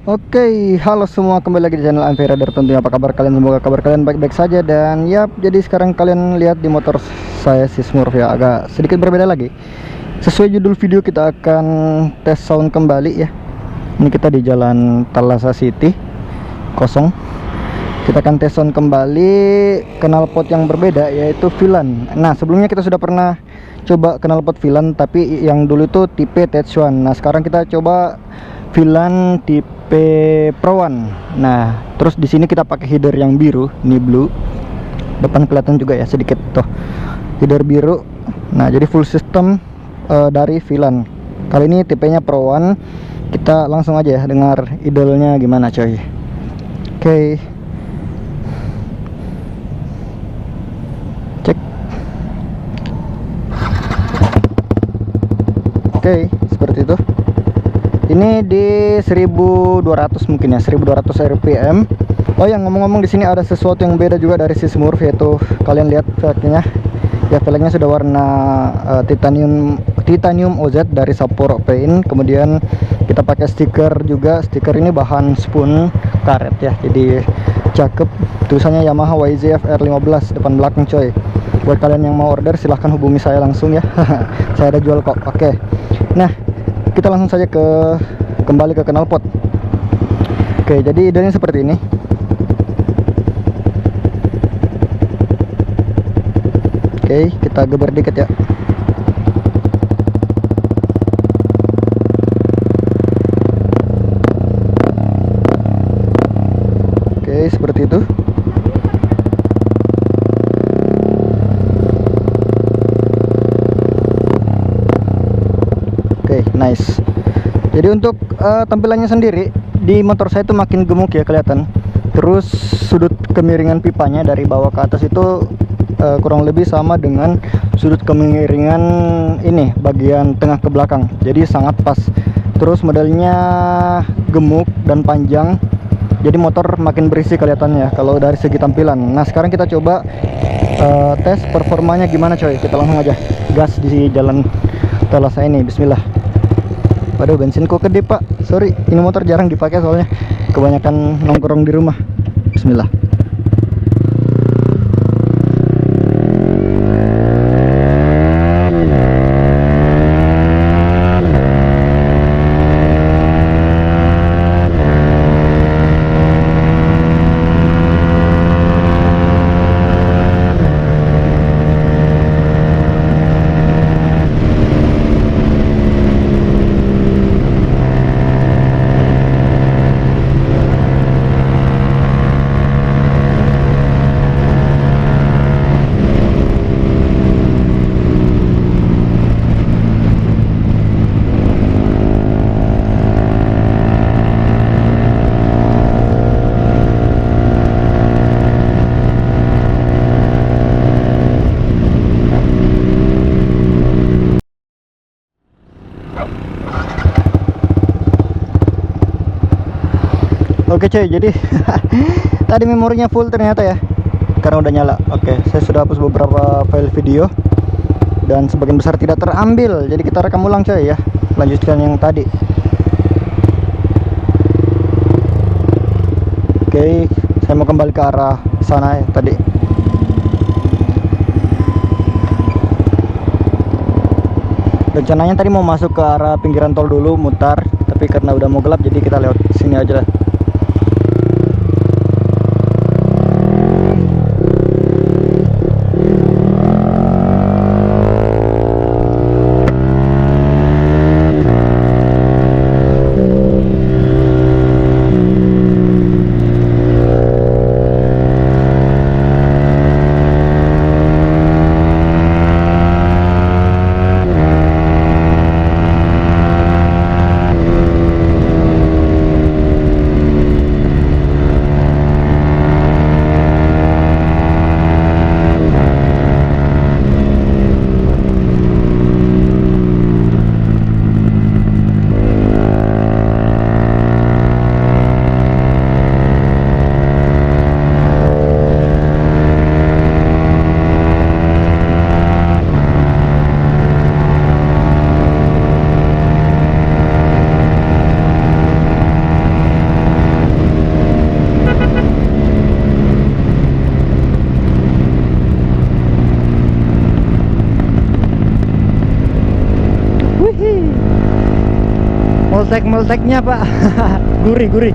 Oke, halo semua, kembali lagi di channel Amfi Rider. Tentunya apa kabar kalian? Semoga kabar kalian baik-baik saja. Dan ya, jadi sekarang kalian lihat di motor saya si Smurf ya, agak sedikit berbeda lagi. Sesuai judul video, kita akan tes sound kembali ya. Ini kita di jalan Thalassa City kosong. Kita akan tes sound kembali knalpot yang berbeda, yaitu Vilan. Nah, sebelumnya kita sudah pernah coba knalpot Vilan, tapi yang dulu itu tipe TH1. Nah, sekarang kita coba Vilan tipe Pro One. Nah, terus di sini kita pakai header yang biru, ini blue. Depan kelihatan juga ya sedikit tuh, header biru. Nah, jadi full system dari Vilan. Kali ini tipenya Pro One. Kita langsung aja ya dengar idolnya gimana coy. Oke. Cek. Oke, seperti itu. Ini di 1200 mungkin ya, 1200 rpm. Oh, yang ngomong-ngomong, di sini ada sesuatu yang beda juga dari si Smurf, yaitu kalian lihat velgnya. Ya, velgnya sudah warna titanium OZ dari Sapporo Paint. Kemudian kita pakai stiker juga. Stiker ini bahan spoon karet ya, jadi cakep. Tulisannya Yamaha YZF R15 depan belakang coy. Buat kalian yang mau order, silahkan hubungi saya langsung ya. Saya ada jual kok. Oke. Nah, kita langsung saja kembali ke knalpot. Oke, jadi idenya seperti ini. Oke, kita geber dikit ya. Oke, seperti itu. Oke, nice. Jadi untuk tampilannya sendiri di motor saya itu makin gemuk ya kelihatan. Terus sudut kemiringan pipanya dari bawah ke atas itu kurang lebih sama dengan sudut kemiringan ini bagian tengah ke belakang. Jadi sangat pas. Terus modelnya gemuk dan panjang. Jadi motor makin berisi kelihatannya kalau dari segi tampilan. Nah, sekarang kita coba tes performanya gimana coy. Kita langsung aja gas di jalan Thalassa ini. Bismillah. Waduh, bensin kok gede pak. Sorry, ini motor jarang dipakai soalnya kebanyakan nongkrong di rumah. Bismillah. Oke cuy, jadi tadi memorinya full ternyata ya, karena udah nyala. Oke, saya sudah hapus beberapa file video dan sebagian besar tidak terambil. Jadi kita rekam ulang coy ya, lanjutkan yang tadi. Oke, saya mau kembali ke arah sana ya tadi. Rencananya tadi mau masuk ke arah pinggiran tol dulu, mutar, tapi karena udah mau gelap jadi kita lewat sini aja lah. meleteknya Pak. Gurih.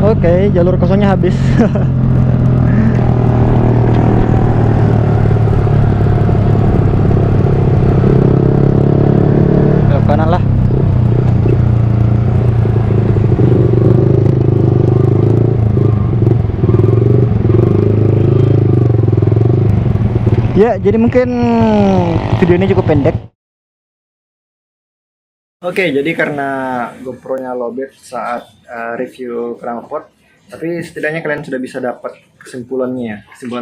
Oke, jalur kosongnya habis. Belok kanan lah. Ya, jadi mungkin video ini cukup pendek. Oke, jadi karena GoPro-nya lowbat saat review knalpot, tapi setidaknya kalian sudah bisa dapat kesimpulan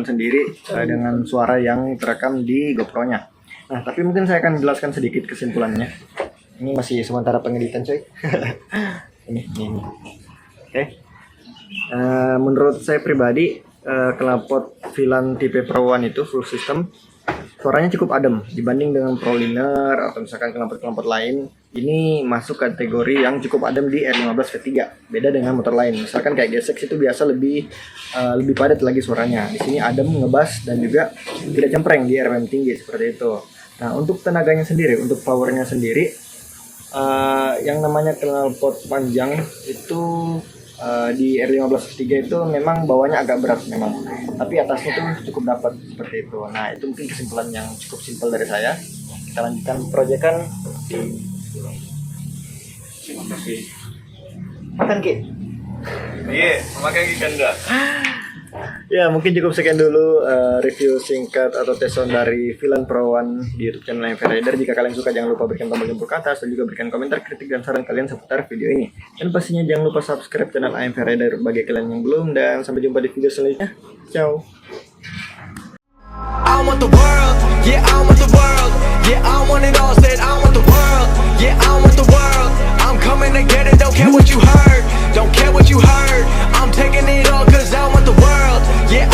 sendiri dengan suara yang terekam di GoPro-nya. Nah, tapi mungkin saya akan jelaskan sedikit kesimpulannya. Ini masih sementara pengeditan, coy. ini. Oke. Menurut saya pribadi, knalpot Vilan tipe Pro One itu full system suaranya cukup adem dibanding dengan Proliner atau misalkan knalpot lain. Ini masuk kategori yang cukup adem di R15 V3. Beda dengan motor lain. Misalkan kayak GSX itu biasa lebih padat lagi suaranya. Di sini adem, ngebas, dan juga tidak cempreng di RPM tinggi seperti itu. Nah, untuk tenaganya sendiri, untuk powernya sendiri, yang namanya knalpot panjang itu di R15 V3 itu memang bawahnya agak berat memang. Tapi atasnya itu cukup dapat seperti itu. Nah, itu mungkin kesimpulan yang cukup simpel dari saya. Kita lanjutkan proyekan. Makan Ki? Iya, makan ikan enggak? Ya, mungkin cukup sekian dulu review singkat atau tes sound dari Vilan Pro One di YouTube channel AMV Rider. Jika kalian suka, jangan lupa berikan tombol jempol ke atas dan juga berikan komentar, kritik, dan saran kalian seputar video ini. Dan pastinya jangan lupa subscribe channel AMV Rider bagi kalian yang belum, dan sampai jumpa di video selanjutnya. Ciao. I want the world, yeah, I want the world, yeah, I want it all, said I want the world, yeah, I want the world, I'm coming to get it, don't care what you heard, don't care what you heard, I'm taking it all cause I want the world, yeah,